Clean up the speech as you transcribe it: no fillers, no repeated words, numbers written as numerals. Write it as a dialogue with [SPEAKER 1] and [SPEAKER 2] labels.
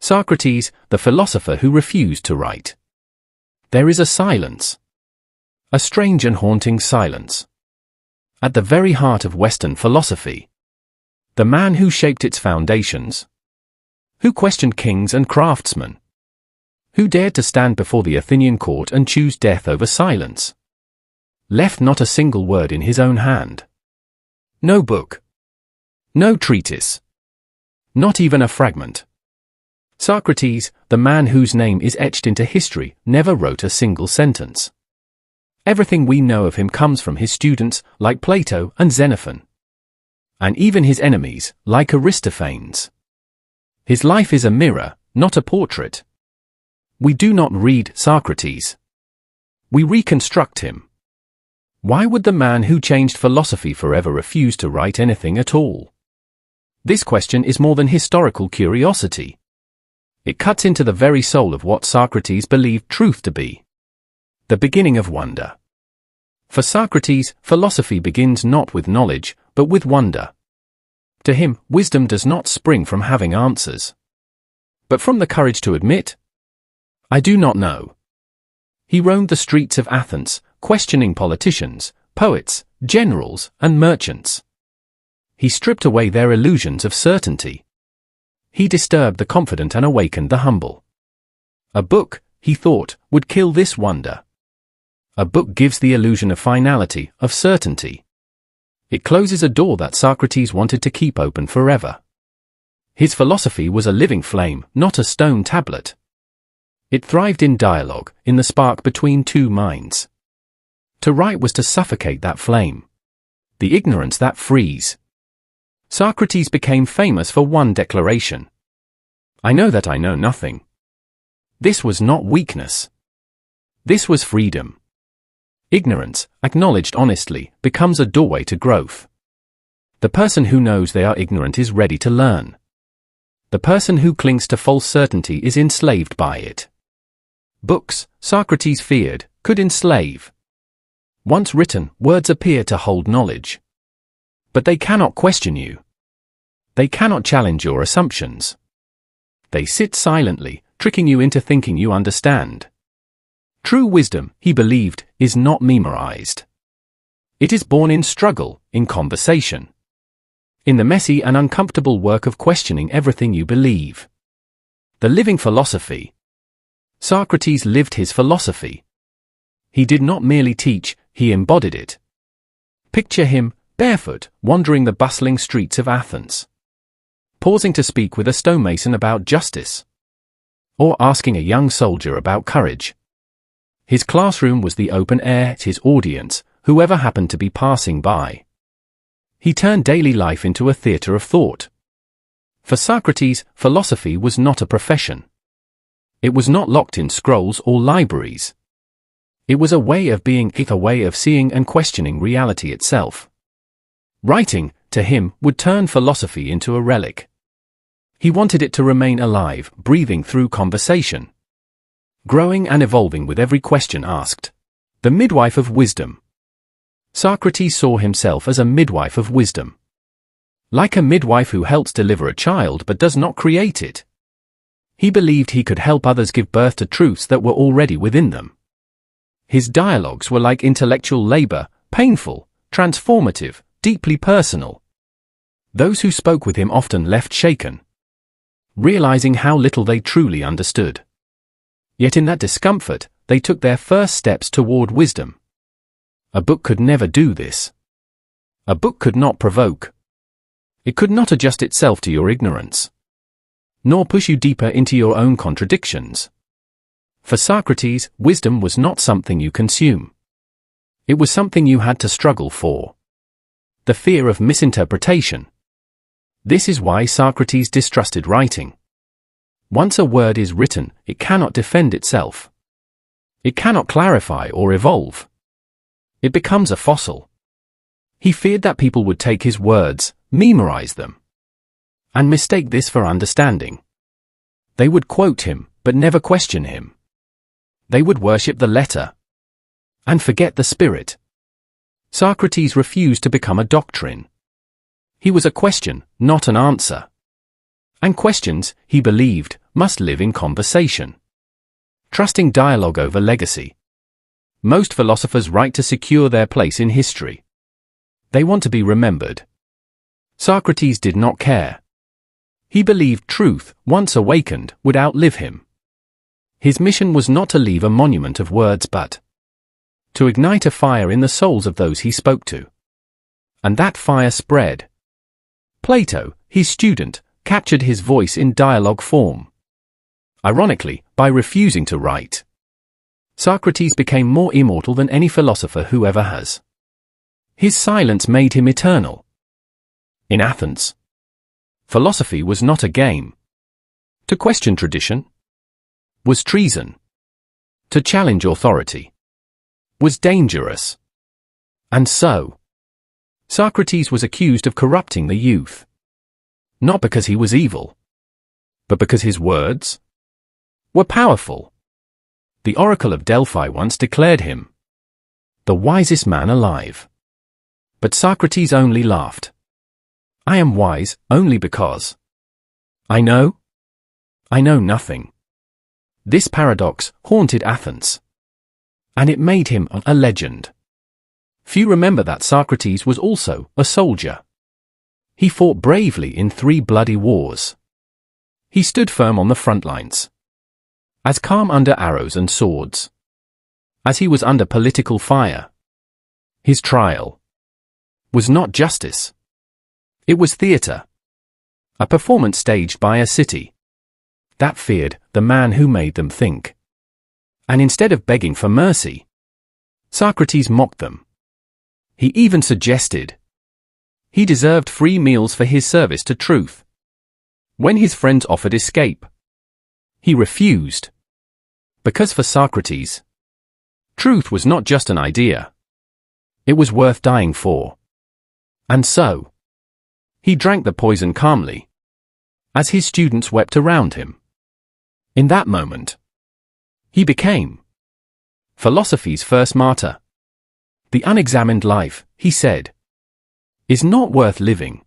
[SPEAKER 1] Socrates, the philosopher who refused to write. There is a silence. A strange and haunting silence. At the very heart of Western philosophy. The man who shaped its foundations. Who questioned kings and craftsmen. Who dared to stand before the Athenian court and choose death over silence. Left not a single word in his own hand. No book. No treatise. Not even a fragment. Socrates, the man whose name is etched into history, never wrote a single sentence. Everything we know of him comes from his students, like Plato and Xenophon. And even his enemies, like Aristophanes. His life is a mirror, not a portrait. We do not read Socrates. We reconstruct him. Why would the man who changed philosophy forever refuse to write anything at all? This question is more than historical curiosity. It cuts into the very soul of what Socrates believed truth to be. The beginning of wonder. For Socrates, philosophy begins not with knowledge, but with wonder. To him, wisdom does not spring from having answers, but from the courage to admit, I do not know. He roamed the streets of Athens, questioning politicians, poets, generals, and merchants. He stripped away their illusions of certainty. He disturbed the confident and awakened the humble. A book, he thought, would kill this wonder. A book gives the illusion of finality, of certainty. It closes a door that Socrates wanted to keep open forever. His philosophy was a living flame, not a stone tablet. It thrived in dialogue, in the spark between two minds. To write was to suffocate that flame. The ignorance that frees. Socrates became famous for one declaration. I know that I know nothing. This was not weakness. This was freedom. Ignorance, acknowledged honestly, becomes a doorway to growth. The person who knows they are ignorant is ready to learn. The person who clings to false certainty is enslaved by it. Books, Socrates feared, could enslave. Once written, words appear to hold knowledge. But they cannot question you. They cannot challenge your assumptions. They sit silently, tricking you into thinking you understand. True wisdom, he believed, is not memorized. It is born in struggle, in conversation. In the messy and uncomfortable work of questioning everything you believe. The living philosophy. Socrates lived his philosophy. He did not merely teach, he embodied it. Picture him, barefoot, wandering the bustling streets of Athens. Pausing to speak with a stonemason about justice. Or asking a young soldier about courage. His classroom was the open air, his audience, whoever happened to be passing by. He turned daily life into a theatre of thought. For Socrates, philosophy was not a profession. It was not locked in scrolls or libraries. It was a way of being, a way of seeing and questioning reality itself. Writing, to him, would turn philosophy into a relic. He wanted it to remain alive, breathing through conversation. Growing and evolving with every question asked. The midwife of wisdom. Socrates saw himself as a midwife of wisdom. Like a midwife who helps deliver a child but does not create it. He believed he could help others give birth to truths that were already within them. His dialogues were like intellectual labor, painful, transformative, deeply personal. Those who spoke with him often left shaken, realizing how little they truly understood. Yet in that discomfort, they took their first steps toward wisdom. A book could never do this. A book could not provoke. It could not adjust itself to your ignorance, nor push you deeper into your own contradictions. For Socrates, wisdom was not something you consume. It was something you had to struggle for. The fear of misinterpretation. This is why Socrates distrusted writing. Once a word is written, it cannot defend itself. It cannot clarify or evolve. It becomes a fossil. He feared that people would take his words, memorize them, and mistake this for understanding. They would quote him, but never question him. They would worship the letter and forget the spirit. Socrates refused to become a doctrine. He was a question, not an answer. And questions, he believed, must live in conversation, trusting dialogue over legacy. Most philosophers write to secure their place in history. They want to be remembered. Socrates did not care. He believed truth, once awakened, would outlive him. His mission was not to leave a monument of words but to ignite a fire in the souls of those he spoke to. And that fire spread. Plato, his student, captured his voice in dialogue form. Ironically, by refusing to write, Socrates became more immortal than any philosopher who ever has. His silence made him eternal. In Athens, philosophy was not a game. To question tradition was treason. To challenge authority was dangerous. And so, Socrates was accused of corrupting the youth. Not because he was evil, but because his words were powerful. The Oracle of Delphi once declared him the wisest man alive. But Socrates only laughed. I am wise only because I know nothing. This paradox haunted Athens, and it made him a legend. Few remember that Socrates was also a soldier. He fought bravely in 3 bloody wars. He stood firm on the front lines, as calm under arrows and swords as he was under political fire. His trial was not justice. It was theater, a performance staged by a city that feared the man who made them think. And instead of begging for mercy, Socrates mocked them. He even suggested he deserved free meals for his service to truth. When his friends offered escape, he refused. Because for Socrates, truth was not just an idea. It was worth dying for. And so, he drank the poison calmly, as his students wept around him. In that moment, he became philosophy's first martyr. The unexamined life, he said, is not worth living.